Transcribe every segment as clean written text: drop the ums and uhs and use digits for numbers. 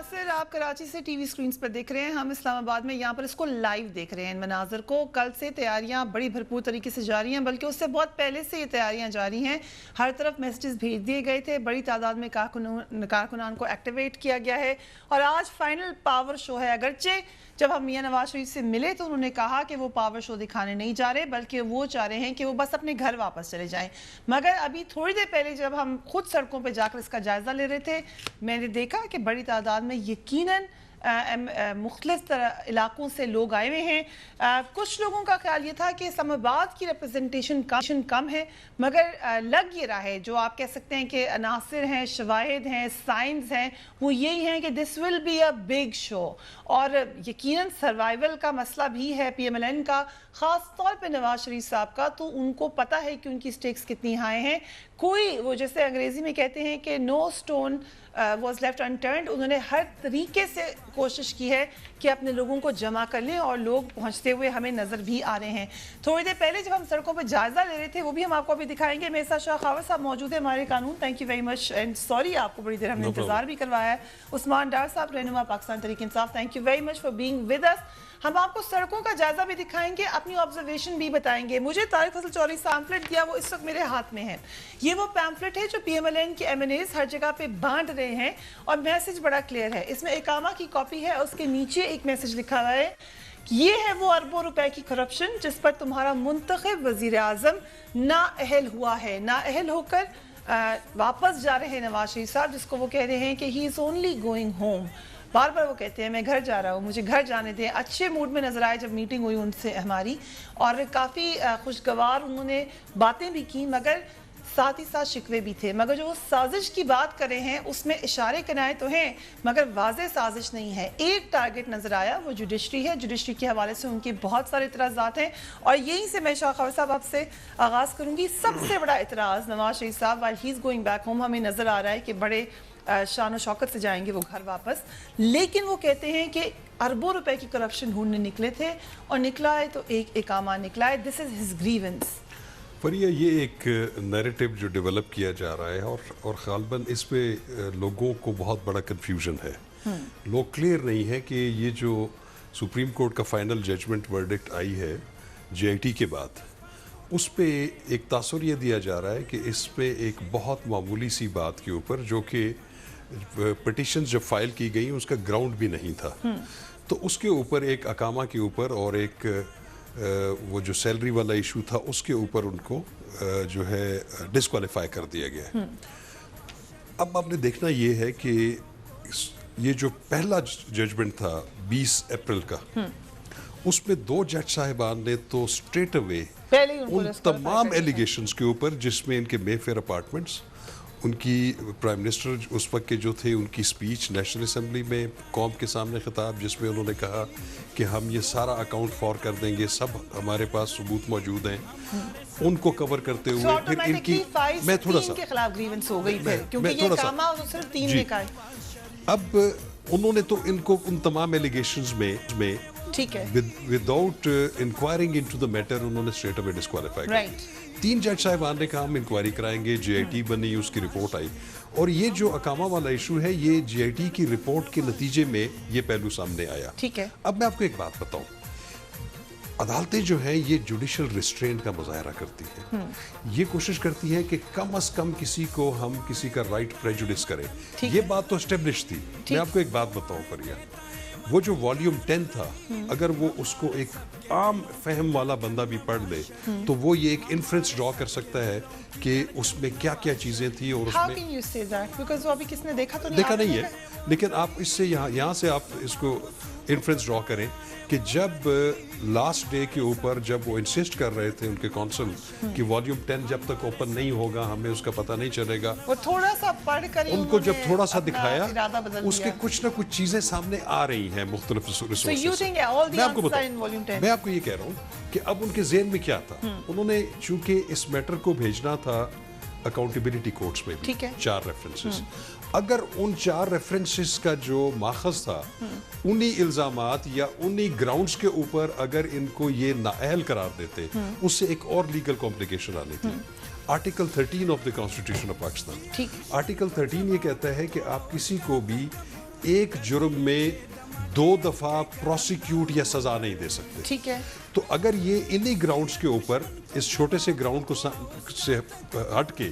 नासिर, आप कराची से TV screens पर देख रहे हैं, हम इस्लामाबाद में यहाँ पर इसको लाइव देख रहे हैं। इन मनाज़र को कल से तैयारियाँ बड़ी भरपूर तरीके से जारी हैं, बल्कि उससे बहुत पहले से ये तैयारियाँ जारी हैं। हर तरफ मैसेजेस भेज दिए गए थे, बड़ी तादाद में कारकुनान को एक्टिवेट किया गया है और आज फाइनल पावर शो है। अगरचे जब हम मियां नवाज शरीफ से मिले तो उन्होंने कहा कि वो पावर शो दिखाने नहीं जा रहे, बल्कि वो चाह रहे हैं कि वो बस अपने घर वापस चले जाएं। मगर अभी थोड़ी देर पहले जब हम खुद सड़कों पे जाकर इसका जायजा ले रहे थे, मैंने देखा कि बड़ी तादाद में यकीनन मुख्तलिफ इलाकों से लोग आए हुए हैं। कुछ लोगों का ख्याल ये था कि इस्लामाबाद की रिप्रेजेंटेशन कम है, मगर लग ये रहा है, जो आप कह सकते हैं कि अनासिर हैं, शवाहिद हैं, साइंस हैं, वो यही हैं कि this will be a big show. और यकीनन सर्वाइवल का मसला भी है PMLN का, ख़ास तौर पे नवाज शरीफ साहब का, तो उनको पता है कि उनकी स्टेक्स कितनी हाई हैं। कोई वो जैसे अंग्रेज़ी में कहते हैं कि no stone was left unturned, उन्होंने हर तरीके से कोशिश की है कि अपने लोगों को जमा कर लें और लोग पहुंचते हुए हमें नज़र भी आ रहे हैं। थोड़ी देर पहले जब हम सड़कों पर जायजा ले रहे थे, वो भी हम आपको अभी दिखाएंगे। मेरे साथ शाह खावर साहब मौजूद है, हमारे कानून, thank you very much and sorry आपको बड़ी देर हमने इंतजार भी करवाया है। उस्मान डार साहब, रहनुमा Pakistan Tehreek Insaf, thank you very much for being with us. हम आपको सड़कों का जायजा भी दिखाएंगे, अपनी ऑब्जर्वेशन भी बताएंगे। मुझे तारिक फजल चौधरी पैम्फलेट दिया, वो इस वक्त मेरे हाथ में है। ये वो पैम्फलेट है जो PMLN के MNAs हर जगह पे बांट रहे हैं और मैसेज बड़ा क्लियर है। इसमें इकामा की कॉपी है, उसके नीचे एक मैसेज लिखा हुआ है, ये है वो अरबों रुपए की करप्शन जिस पर तुम्हारा मुंतखब वजीर आजम नाअहल हुआ है। नाअहल होकर वापस जा रहे हैं नवाज शरीफ साहब, जिसको वो कह रहे हैं कि he is only going home. बार बार वो कहते हैं मैं घर जा रहा हूँ, मुझे घर जाने दें। अच्छे मूड में नजर आए जब मीटिंग हुई उनसे हमारी, और काफ़ी खुशगवार उन्होंने बातें भी की, मगर साथ ही साथ शिकवे भी थे। मगर जो वो साजिश की बात कर रहे हैं उसमें इशारे किनाए तो हैं, मगर वाज़ेह साजिश नहीं है। एक टारगेट नजर आया, वो जुडिशरी है। जुडिशरी के हवाले से उनके बहुत सारे इतराज़ात हैं और यहीं से मैं शाह खावर साहब आपसे आगाज़ करूँगी। सबसे बड़ा इतराज़ नवाज शरीफ साहब while he is going back home, हमें नज़र आ रहा है कि बड़े शान और शौकत से जाएंगे वो घर वापस, लेकिन वो कहते हैं कि अरबों रुपए की करप्शन ढूंढने निकले थे और निकला है तो एक इकामा निकला है। This is his grievance. फरिया, ये एक नैरेटिव जो डेवलप किया जा रहा है और ग़ालिबन इस पे लोगों को बहुत बड़ा कन्फ्यूजन है। लोग क्लियर नहीं है कि ये जो सुप्रीम कोर्ट का फाइनल जजमेंट वर्डिक्ट आई है JIT के बाद, उस पे एक तासुर ये दिया जा रहा है कि इस पे एक बहुत मामूली सी बात के ऊपर, जो कि पिटिशन जब फाइल की गई उसका ग्राउंड भी नहीं था, तो उसके ऊपर एक अकामा के ऊपर और एक वो जो सैलरी वाला इशू था उसके ऊपर उनको जो है डिस्क्वालीफाई कर दिया गया। अब आपने देखना ये है कि ये जो पहला जजमेंट था 20 अप्रैल का, उसमें 2 जज साहिबान ने तो स्ट्रेट अवे उन तमाम एलिगेशंस के ऊपर, जिसमें इनके मेफेयर अपार्टमेंट्स, उनकी प्राइम मिनिस्टर उस वक्त के जो थे, उनकी स्पीच नेशनल असेंबली में कौम के सामने खिताब, जिसमें उन्होंने कहा कि हम ये सारा अकाउंट फॉर कर देंगे, सब हमारे पास सबूत मौजूद हैं, उनको कवर करते हुए फिर इनकी मैं थोड़ा सा के खिलाफ ग्रीवेंस हो गई फिर, क्योंकि ये कामा सिर्फ 3 ने कहा। अब उन्होंने तो इनको उन तमाम एलिगेशंस में ठीक है without enquiring into the matter उन्होंने स्ट्रेट अवे डिस्क्वालीफाई किया। 3 जज साहिबान ने कहा हम इंक्वायरी कराएंगे, JIT बनी, उसकी रिपोर्ट आई, और ये जो अकामा वाला इशू है ये JIT की रिपोर्ट के नतीजे में ये पहलू सामने आया। ठीक है, अब मैं आपको एक बात बताऊं, अदालतें जो है ये जुडिशल रिस्ट्रेंट का मुजाहरा करती है। ये कोशिश करती है कि कम अज कम किसी को हम किसी का राइट प्रेजुडिस करें। ये बात तो एस्टेब्लिश थी। मैं आपको एक बात बताऊं फरिया, वो जो वॉल्यूम 10 था, अगर वो उसको एक आम फहम वाला बंदा भी पढ़ ले तो वो ये एक इन्फ्रेंस ड्रॉ कर सकता है कि उसमें क्या क्या चीजें थी और उसमें How can you say that? Because वो अभी किसने देखा तो नहीं, देखा नहीं है, लेकिन आप इससे यहाँ से आप इसको इन्फ्रेंस ड्रॉ करें कि जब लास्ट डे के ऊपर जब वो इंसिस्ट कर रहे थे उनके कौंसल कि वॉल्यूम 10 जब तक ओपन नहीं होगा हमें उसका पता नहीं चलेगा, वो थोड़ा सा पढ़ कर उनको जब थोड़ा सा दिखाया उसके कुछ ना कुछ चीजें सामने आ रही हैं मुख्तलिफ रिसोर्सेज से। मैं आपको बताऊं, मैं आपको ये कह रहा हूँ कि अब उनके ज़हन में क्या था, उन्होंने चूंकि इस मैटर को भेजना था अकाउंटेबिलिटी कोर्ट्स में भी 4 रेफरेंसेस, अगर उन 4 रेफरेंसेस का जो माखज था उन्हीं इल्जामात या उन्हीं ग्राउंड्स के ऊपर अगर इनको ये नाअहल करार देते, उससे एक और लीगल कॉम्प्लिकेशन आनी थी। Article 13 of the constitution of Pakistan, article 13 ये कहता है कि आप किसी को भी एक जुर्म में 2 दफा प्रोसिक्यूट या सजा नहीं दे सकते। ठीक है। तो अगर ये इन्हीं ग्राउंड्स के ऊपर इस छोटे से ग्राउंड को से हट के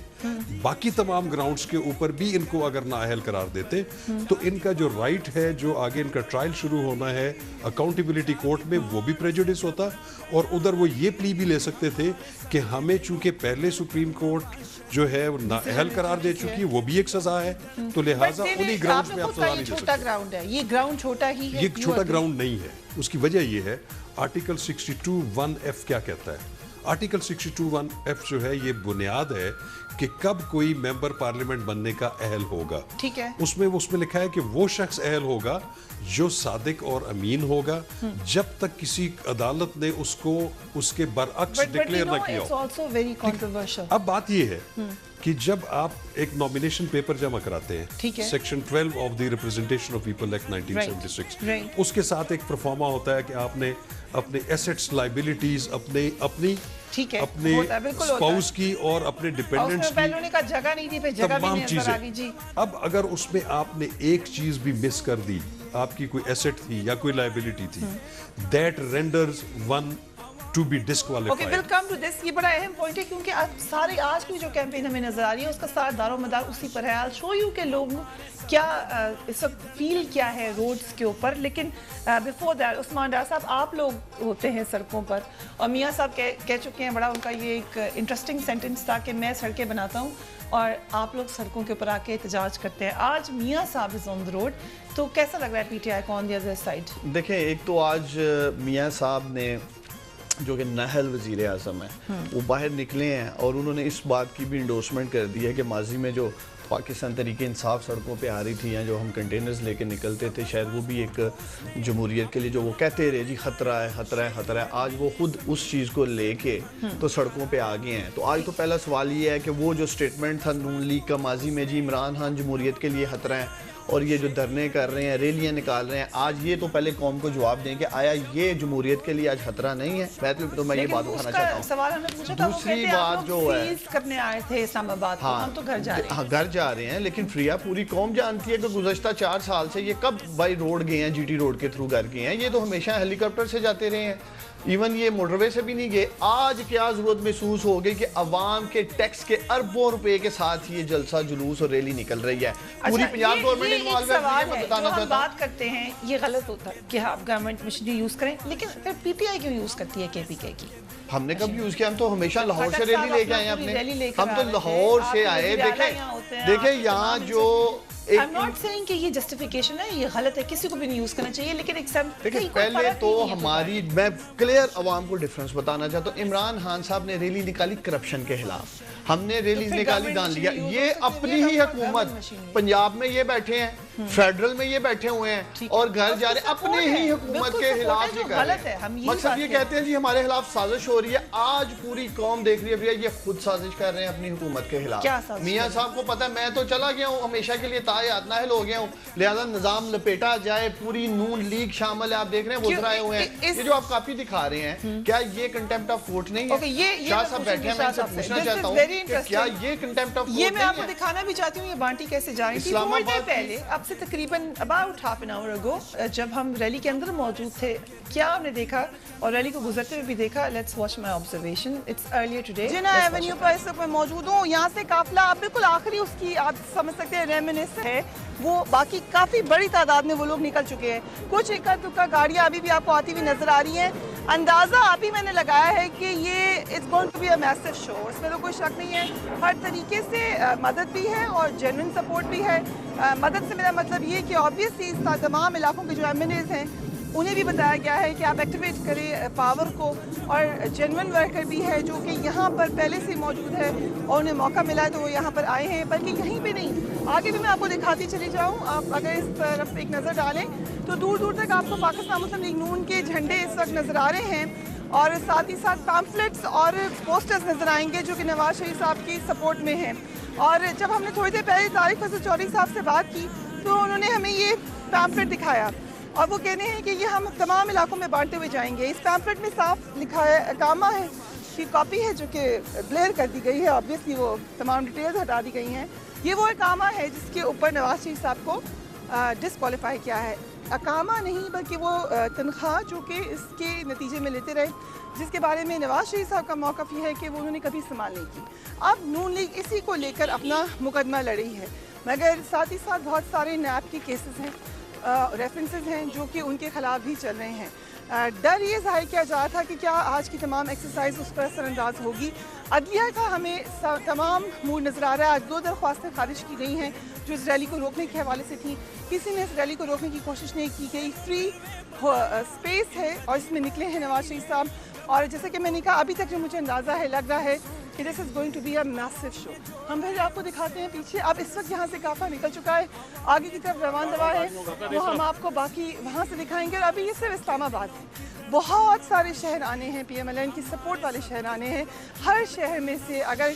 बाकी तमाम ग्राउंड्स के ऊपर भी इनको अगर नाअहल करार देते तो इनका जो राइट है, जो आगे इनका ट्रायल शुरू होना है अकाउंटेबिलिटी कोर्ट में, वो भी प्रेजुडिस होता, और उधर वो ये प्ली भी ले सकते थे कि हमें चूंकि पहले सुप्रीम कोर्ट जो है वो नाअहल करार दे चुकी है, वो भी एक सजा है, तो लिहाजा उन्हीं ग्राउंड्स में आप सजा नहीं दे सकते। छोटा ग्राउंड है, ये ग्राउंड छोटा ही है। ये छोटा ग्राउंड नहीं है। उसकी वजह ये है, आर्टिकल 62(1)(f क्या कहता है? आर्टिकल 62(1)(f जो है ये बुनियाद है कि कब कोई मेंबर पार्लियामेंट बनने का अहल होगा। ठीक है। उसमें लिखा है कि वो शख्स अहल होगा जो सादिक और अमीन होगा जब तक किसी अदालत ने उसको उसके बरअक्स डिक्लेयर न किया हो। अब बात ये है कि जब आप एक नॉमिनेशन पेपर जमा कराते हैं, section 12 of the representation of people act 1976, उसके साथ एक परफॉर्मा होता है कि आपने अपने एसेट्स, लाइबिलिटीज, अपनी स्पाउस की और अपने डिपेंडेंट्स की जगह नहीं थी, जगह तमाम चीजें। अब अगर उसमें आपने एक चीज भी मिस कर दी, आपकी कोई एसेट थी या कोई लाइबिलिटी थी, that renders one to be disqualified. Okay, we'll come to this. ये बड़ा अहम पॉइंट है क्योंकि सारे आज की जो कैंपेन हमें नजर आ रही है उसका सारा दारोमदार उसी पर है। I'll show you कि लोग क्या इस वक्त फील क्या है रोड्स के ऊपर। लेकिन बिफोर दैट उस्मान डार साहब, आप लोग होते हैं सड़कों पर और मियाँ साहब कह चुके हैं, बड़ा उनका ये एक इंटरेस्टिंग सेंटेंस था कि मैं सड़कें बनाता हूँ और आप लोग सड़कों के ऊपर आके एहतजाज करते हैं। आज मियाँ साहब इज ऑन द रोड, तो कैसा लग रहा है पीटीआई को ऑन द अदर साइड? देखें, एक तो आज मियाँ साहब ने जो कि नाहल वज़ीर आज़म है वो बाहर निकले हैं और उन्होंने इस बात की भी इंडोर्समेंट कर दी है कि माजी में जो पाकिस्तान तरीके इंसाफ सड़कों पे आ रही थी या जो हम कंटेनर्स लेके निकलते थे, शायद वो भी एक जमहूरियत के लिए जो वो कहते रहे जी खतरा है खतरा है खतरा है, आज वो खुद उस चीज़ को लेके तो सड़कों पे आ गए हैं। तो आज तो पहला सवाल ये है कि वो जो स्टेटमेंट था नून लीग का माजी में, जी इमरान खान जमहूरियत के लिए खतरा है, और ये जो धरने कर रहे हैं, रैलियां निकाल रहे हैं, आज ये तो पहले कौम को जवाब दें कि आया ये जमहूरियत के लिए आज खतरा नहीं है। तो मैं ये बात उठाना चाहता हूँ। दूसरी बात जो है, करने आए थे इस्लामाबाद, हम तो घर जा रहे हैं। हाँ, घर जा रहे हैं, लेकिन फ्रिया पूरी कौम जानती है कि गुज़श्ता 4 साल से ये कब बाई रोड गए हैं, जीटी रोड के थ्रू घर गए हैं। ये तो हमेशा हेलीकॉप्टर से जाते रहे हैं, इवन ये मोटरवे से भी नहीं गए। आज क्या जरूरत महसूस हो गई कि अवाम के टैक्स के अरबों रुपए के साथ ये जलसा जुलूस और रैली निकल रही है। पूरी पंजाब गवर्नमेंट इन्वॉल्व है। बताना चाहता हूं, बात करते हैं, ये गलत होता है कि आप गवर्नमेंट मशीनरी यूज करें, लेकिन फिर पीटीआई क्यों यूज करती है केपीके की? हमने कब यूज किया? हम तो हमेशा लाहौर से रैली लेके आए हैं अपने, हम तो लाहौर से आए। देखें यहाँ जो I'm not saying कि ये जस्टिफिकेशन है, ये गलत है, किसी को भी नहीं यूज करना चाहिए, लेकिन देखिए पहले तो हमारी, मैं क्लियर अवाम को डिफरेंस बताना चाहता हूँ। इमरान खान साहब ने रैली निकाली करप्शन के खिलाफ, हमने रैली निकाली दान लिया। ये अपनी ही हुकूमत, पंजाब में ये बैठे हैं, फेडरल में ये बैठे हुए हैं और घर जा रहे हैं, अपने ही हुकूमत के खिलाफ ये कर रहे हैं। मकसद ये कहते हैं जी हमारे खिलाफ साजिश हो रही है। आज पूरी कौम देख रही है ये खुद साजिश कर रहे हैं अपनी हुकूमत के खिलाफ। मियाँ साहब को पता है मैं तो चला गया हूँ, हमेशा के लिए नाहल हो गया हूँ, लिहाजा निजाम लपेटा जाए। पूरी नून लीग शामिल है, आप देख रहे हैं वो आए हुए हैं। ये जो आप कापी दिखा रहे हैं, क्या ये कंटेम्प्ट ऑफ कोर्ट नहीं है? शाह साहब बैठे हैं, मैं इनसे पूछना चाहता हूँ क्या ये कंटेम्प्ट ऑफ कोर्ट? ये मैं आपको दिखाना भी चाहती हूँ, ये बांटी कैसे जा रही थी। थोड़ी देर पहले, अब से तकरीबन about half an hour ago, जब हम रैली के अंदर मौजूद थे, क्या हमने देखा और रैली को गुजरते हुए भी देखा। Let's watch my observation. It's earlier today. Jinnah Avenue पर इस वक्त मैं मौजूद हूँ। यहाँ से काफिला आप बिल्कुल आखिरी उसकी आप समझ सकते हैं रेमिनिस है वो, बाकी काफी बड़ी तादाद में वो लोग निकल चुके हैं। कुछ इक्का दुक्का गाड़ियाँ अभी भी आपको आती हुई नजर आ रही हैं। अंदाजा अभी मैंने लगाया है कि ये it's going to be a massive show, इसमें तो कोई शक नहीं है। हर तरीके से मदद भी है और जेन्युइन सपोर्ट भी है। मदद से मेरा मतलब ये कि ऑब्वियसली तमाम इलाकों के जो एमएनएज हैं उन्हें भी बताया गया है कि आप एक्टिवेट करें पावर को, और जेन्युइन वर्कर भी है जो कि यहाँ पर पहले से मौजूद है और उन्हें मौका मिला है तो वो यहाँ पर आए हैं। बल्कि यहीं पे नहीं, आगे भी मैं आपको दिखाती चली जाऊँ। आप अगर इस तरफ एक नज़र डालें तो दूर दूर तक आपको पाकिस्तान मुस्लिम लीग नून के झंडे इस वक्त नज़र आ रहे हैं और साथ ही साथ पैम्फलेट्स और पोस्टर्स नज़र आएंगे जो कि नवाज शरीफ साहब की सपोर्ट में हैं। और जब हमने थोड़ी देर पहले तारिक फजल चौधरी साहब से बात की तो उन्होंने हमें ये पैम्फलेट दिखाया और वो कहते हैं कि ये हम तमाम इलाकों में बांटते हुए जाएंगे। इस पैम्फलेट में साफ लिखा है, अकामा है की कॉपी है जो कि ब्लेयर कर दी गई है, ऑब्वियसली वो तमाम डिटेल्स हटा दी गई हैं। ये वो अकामा है जिसके ऊपर नवाज शरीफ साहब को ڈسکوالیفائی کیا ہے. اقامہ نہیں بلکہ وہ تنخواہ جو کہ اس کے نتیجے میں لیتے رہے, جس کے بارے میں نواز شریف صاحب کا موقف یہ ہے کہ وہ انہوں نے کبھی استعمال نہیں کی. اب نون لیگ اسی کو لے کر اپنا مقدمہ لڑ رہی ہے, مگر ساتھ ہی ساتھ بہت سارے نیب کے کیسز ہیں, ریفرنسز ہیں جو کہ ان کے خلاف بھی چل رہے ہیں. ڈر یہ ظاہر کیا جا رہا تھا کہ کیا آج کی تمام ایکسرسائز اس پر اثر انداز ہوگی. عدلیہ کا ہمیں تمام موڈ نظر آ رہا ہے. آج 2 درخواستیں خارج کی گئی ہیں جو اس ریلی کو روکنے کے حوالے سے تھیں. کسی نے اس ریلی کو روکنے کی کوشش نہیں کی گئی. فری اسپیس ہے اور اس میں نکلے ہیں نواز شریف صاحب, اور جیسے کہ میں نے کہا ابھی تک جو مجھے اندازہ ہے, لگ رہا ہے کہ دس از گوئنگ ٹو بی اے میسو شو. ہم پھر آپ کو دکھاتے ہیں پیچھے. اب اس وقت یہاں سے کافی نکل چکا ہے, آگے کی طرف روان دوا ہے, وہ ہم آپ کو باقی وہاں سے دکھائیں گے. اور ابھی یہ صرف اسلام آباد ہے, بہت سارے شہر آنے ہیں, پی ایم ایل این کی سپورٹ والے شہر آنے ہیں. ہر شہر میں سے اگر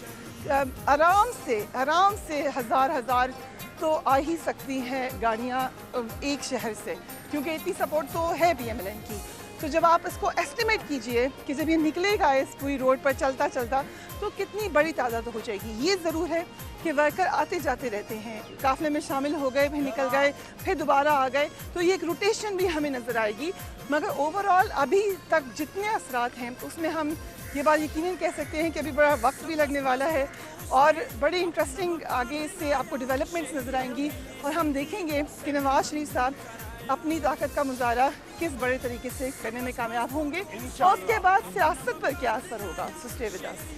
آرام سے ہزار تو آ ہی سکتی ہیں گاڑیاں ایک شہر سے, کیونکہ اتنی سپورٹ تو ہے پی ایم ایل این کی. تو جب آپ اس کو ایسٹیمیٹ کیجئے کہ جب یہ نکلے گا اس پوری روڈ پر چلتا تو کتنی بڑی تعداد ہو جائے گی. یہ ضرور ہے کہ ورکر آتے جاتے رہتے ہیں, قافلے میں شامل ہو گئے, پھر نکل گئے, پھر دوبارہ آ گئے, تو یہ ایک روٹیشن بھی ہمیں نظر آئے گی. مگر اوورآل ابھی تک جتنے اثرات ہیں اس میں ہم یہ بات یقیناً کہہ سکتے ہیں کہ ابھی بڑا وقت بھی لگنے والا ہے, اور بڑی انٹرسٹنگ آگے سے آپ کو ڈیولپمنٹس نظر آئیں گی, اور ہم دیکھیں گے کہ نواز شریف صاحب اپنی طاقت کا مظاہرہ کس بڑے طریقے سے کرنے میں کامیاب ہوں گے, اور اس کے بعد سیاست پر کیا اثر ہوگا. سسٹے ود اس.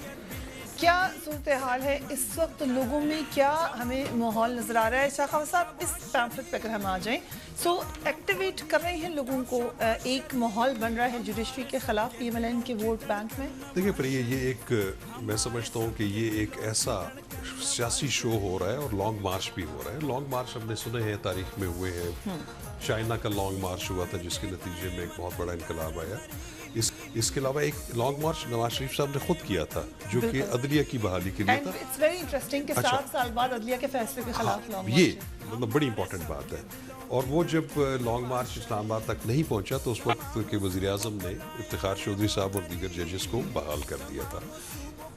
کیا صورتحال ہے اس وقت لوگوں میں, کیا ہمیں ماحول نظر آ رہا ہے؟ شاہ خواجہ صاحب اس پیمفلٹ پہ اگر ہم آ جائیں, سو ایکٹیویٹ کر رہے ہیں لوگوں کو, ایک ماحول بن رہا ہے جوڈیشری کے خلاف پی ایم ایل این کے ووٹ بینک میں. دیکھیں پر یہ ایک, میں سمجھتا ہوں کہ یہ ایک ایسا سیاسی شو ہو رہا ہے, اور لانگ مارچ بھی ہو رہا ہے. لانگ مارچ ہم نے سنے ہیں, تاریخ میں ہوئے ہیں. چائنا کا لانگ مارچ ہوا تھا جس کے نتیجے میں ایک بہت بڑا انقلاب آیا. اس کے علاوہ ایک لانگ مارچ نواز شریف صاحب نے خود کیا تھا جو کہ عدلیہ کی بحالی کے لیے تھا. اٹس ویری انٹرسٹنگ کہ 7 سال بعد عدلیہ کے فیصلے کے خلاف لانگ مارچ, یہ مطلب بڑی امپورٹنٹ بات ہے. اور وہ جب لانگ مارچ اسلام آباد تک نہیں پہنچا تو اس وقت کے وزیر اعظم نے افتخار چودھری صاحب اور دیگر ججز کو بحال کر دیا تھا.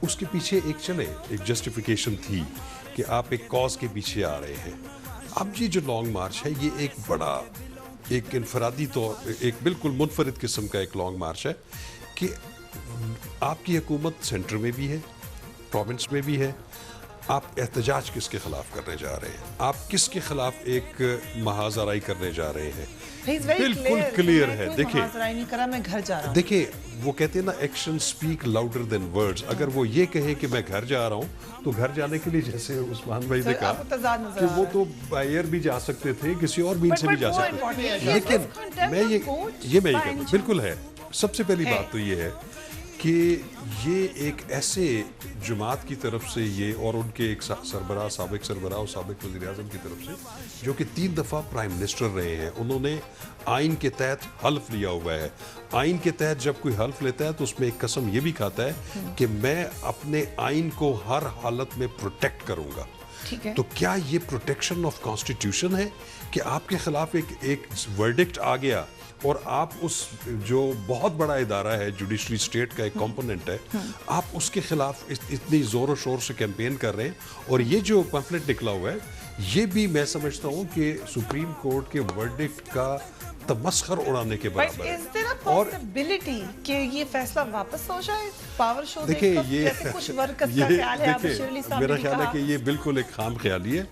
اس کے پیچھے ایک جسٹیفیکیشن تھی کہ آپ ایک کاز کے پیچھے آ رہے ہیں. اب یہ جو لانگ مارچ ہے یہ ایک بڑا, ایک انفرادی طور, ایک بالکل منفرد قسم کا ایک لانگ مارچ ہے کہ آپ کی حکومت سینٹر میں بھی ہے, پروونس میں بھی ہے. آپ احتجاج کس کے خلاف کرنے جا رہے ہیں, آپ کس کے خلاف ایک محاذ آرائی کرنے جا رہے ہیں, بالکل کلیئر ہے. دیکھیں وہ کہتے ہیں نا, action speak louder than words. اگر وہ یہ کہے کہ میں گھر جا رہا ہوں تو گھر جانے کے لیے, جیسے عثمان بھائی نے کہا کہ وہ تو بائی ایئر بھی جا سکتے تھے, کسی اور مین سے بھی جا سکتے تھے, لیکن میں یہ کہتا ہوں بالکل ہے. سب سے پہلی بات تو یہ ہے کہ یہ ایک ایسے جماعت کی طرف سے یہ, اور ان کے ایک سربراہ, سابق سربراہ اور سابق وزیر اعظم کی طرف سے, جو کہ 3 دفعہ پرائم منسٹر رہے ہیں, انہوں نے آئین کے تحت حلف لیا ہوا ہے. آئین کے تحت جب کوئی حلف لیتا ہے تو اس میں ایک قسم یہ بھی کھاتا ہے کہ میں اپنے آئین کو ہر حالت میں پروٹیکٹ کروں گا. تو کیا یہ پروٹیکشن آف کانسٹیٹیوشن ہے کہ آپ کے خلاف ایک ورڈکٹ آ گیا اور آپ اس جو بہت بڑا ادارہ ہے, جوڈیشری اسٹیٹ کا ایک کمپوننٹ ہے, آپ اس کے خلاف اتنی زور و شور سے کیمپین کر رہے ہیں. اور یہ جو پمفلٹ نکلا ہوا ہے یہ بھی میں سمجھتا ہوں کہ سپریم کورٹ کے ورڈکٹ کا تمسخر اڑانے کے برابر ہے. اور کہ یہ فیصلہ واپس ہو جائے پاور شو دیکھیں, میرا خیال ہے کہ یہ بالکل ایک خام خیالی ہے.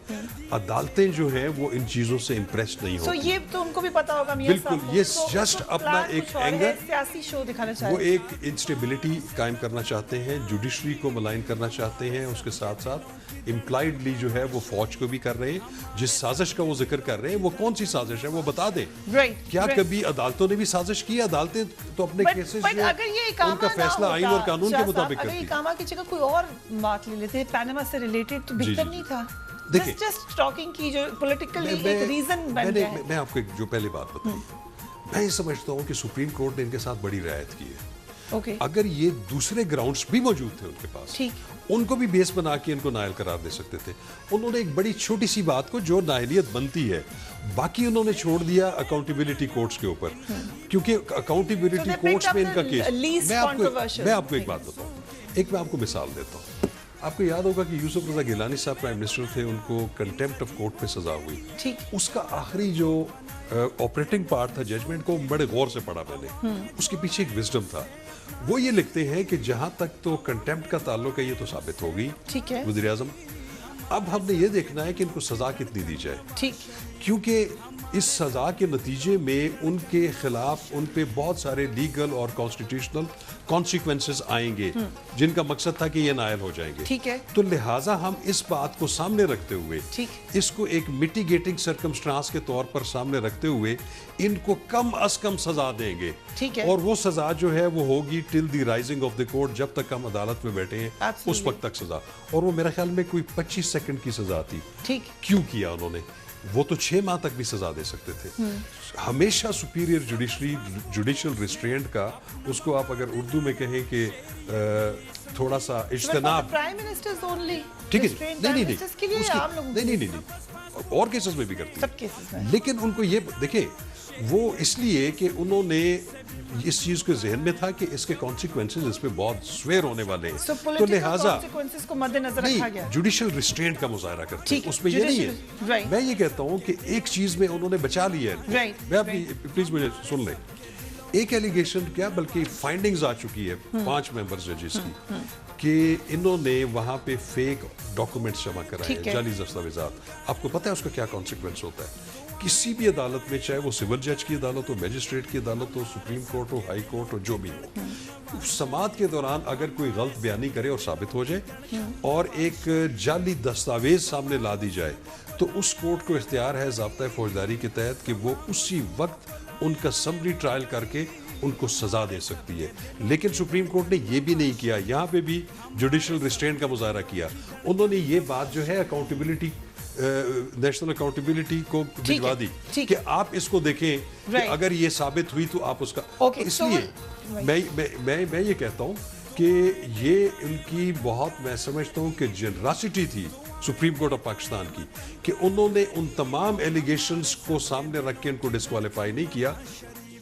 عدالتیں جو ہیں وہ ان چیزوں سے امپریس نہیں ہوتی. یہ تو ان کو بھی پتا ہوگا بالکل, یہ جسٹ اپنا ایک اینگر, سیاسی شو دکھانا چاہتے ہیں. وہ ایک انسٹیبلٹی قائم کرنا چاہتے ہیں, جوڈیشری کو ملائن کرنا چاہتے ہیں. اس کے ساتھ ساتھ امپلائڈلی جو ہے وہ فوج کو بھی کر رہے ہیں. جس سازش کا وہ ذکر کر رہے ہیں وہ کون سی سازش ہے وہ بتا دیں. کیا کبھی عدالتوں نے بھی سازش کی؟ عدالتیں تو اپنے کیسز ان کا فیصلہ آئین اور قانون کے مطابق کرتی ہیں. اگر اقامہ کی جگہ کوئی اور بات لے لیتے, پیناما سے ریلیٹڈ, تو بہتر نہیں تھا؟ جسٹ ٹاکنگ کی جو پولیٹیکلی ایک ریزن بن گیا ہے. میں آپ کو جو پہلی بات بتائی, میں یہ سمجھتا ہوں کہ سپریم کورٹ نے ان کے ساتھ بڑی رعایت کی ہے. اگر یہ دوسرے گراؤنڈز بھی موجود تھے ان کے پاس, ان کو بھی بیس بنا کے ان کو نااہل قرار دے سکتے تھے. انہوں نے ایک بڑی چھوٹی سی بات کو جو نااہلیت بنتی ہے, باقی انہوں نے چھوڑ دیا اکاؤنٹیبلٹی کورٹس کے اوپر, کیونکہ اکاؤنٹیبلٹی کورٹس میں ان کا کیس. میں آپ کو ایک بات بتاؤں, میں آپ کو مثال دیتا ہوں. آپ کو یاد ہوگا کہ یوسف رضا گیلانی صاحب پرائم منسٹر تھے, ان کو کنٹیمپٹ آف کورٹ پہ سزا ہوئی. ٹھیک. اس کا آخری جو آپریٹنگ پارٹ تھا ججمنٹ کو بڑے غور سے پڑھا میں نے, اس کے پیچھے ایک وزڈم تھا. وہ یہ لکھتے ہیں کہ جہاں تک تو کنٹیمپٹ کا تعلق ہے یہ تو ثابت ہوگی ٹھیک ہے وزیر اعظم, اب ہم نے یہ دیکھنا ہے کہ ان کو سزا کتنی دی جائے. ٹھیک. کیونکہ اس سزا کے نتیجے میں ان کے خلاف ان پہ بہت سارے لیگل اور کانسٹیٹیوشنل کانسیکوینسز آئیں گے جن کا مقصد تھا کہ یہ نائل ہو جائیں گے. ٹھیک ہے. تو لہٰذا ہم اس بات کو سامنے رکھتے ہوئے اس کو ایک میٹیگیٹنگ سرکمسٹانس کے طور پر سامنے رکھتے ہوئے ان کو کم از کم سزا دیں گے. ٹھیک ہے. اور وہ سزا جو ہے وہ ہوگی ٹل دی رائزنگ آف دی کورٹ, جب تک ہم عدالت میں بیٹھے ہیں اس وقت تک سزا. اور وہ میرے خیال میں کوئی 25 سیکنڈ کی سزا تھی. ٹھیک. کیوں کیا انہوں نے؟ وہ تو 6 ماہ تک بھی سزا دے سکتے تھے. ہمیشہ سپیریئر جوڈیشل ریسٹرینٹ کا, اس کو آپ اگر اردو میں کہیں کہ تھوڑا سا اجتناب, ٹھیک ہے, نہیں اور کیسز میں بھی کرتی ہیں, لیکن ان کو یہ دیکھیں وہ اس لیے کہ انہوں نے اس چیز کو ذہن میں تھا کہ اس کے کانسیکوینسز اس پہ بہت سویر ہونے والے ہیں, تو لہٰذا جوڈیشل ریسٹرینٹ کا مظاہرہ کرتے ہیں. اس میں یہ نہیں ہے. میں یہ کہتا ہوں کہ ایک چیز میں انہوں نے بچا لیا ہے. میں پلیز مجھے سن لیں. ایک ایلیگیشن کیا بلکہ فائنڈنگز آ چکی ہے 5 ممبرز ججز کی کہ انہوں نے وہاں پہ فیک ڈاکومنٹس جمع کرائے, جعلی دستاویزات. آپ کو پتہ ہے اس کا کیا کانسیکوینس ہوتا ہے؟ کسی بھی عدالت میں, چاہے وہ سول جج کی عدالت ہو, میجسٹریٹ کی عدالت ہو, سپریم کورٹ ہو, ہائی کورٹ ہو, جو بھی ہو, سماعت کے دوران اگر کوئی غلط بیانی کرے اور ثابت ہو جائے اور ایک جعلی دستاویز سامنے لا دی جائے, تو اس کورٹ کو اختیار ہے ضابطہ فوجداری کے تحت کہ وہ اسی وقت ان کا سمری ٹرائل کر کے ان کو سزا دے سکتی ہے. لیکن سپریم کورٹ نے یہ بھی نہیں کیا. یہاں پہ بھی جوڈیشل ریسٹرینٹ کا مظاہرہ کیا. انہوں نے یہ بات جو ہے اکاؤنٹیبلٹی, نیشنل اکاؤنٹیبلٹی کو بھجوا دی کہ آپ اس کو دیکھیں کہ اگر یہ ثابت ہوئی تو آپ اس کا. اس لیے میں یہ کہتا ہوں کہ یہ ان کی بہت, میں سمجھتا ہوں کہ جنراسٹی تھی سپریم کورٹ آف پاکستان کی کہ انہوں نے ان تمام ایلیگیشنز کو سامنے رکھ کے ان کو ڈسکوالیفائی نہیں کیا.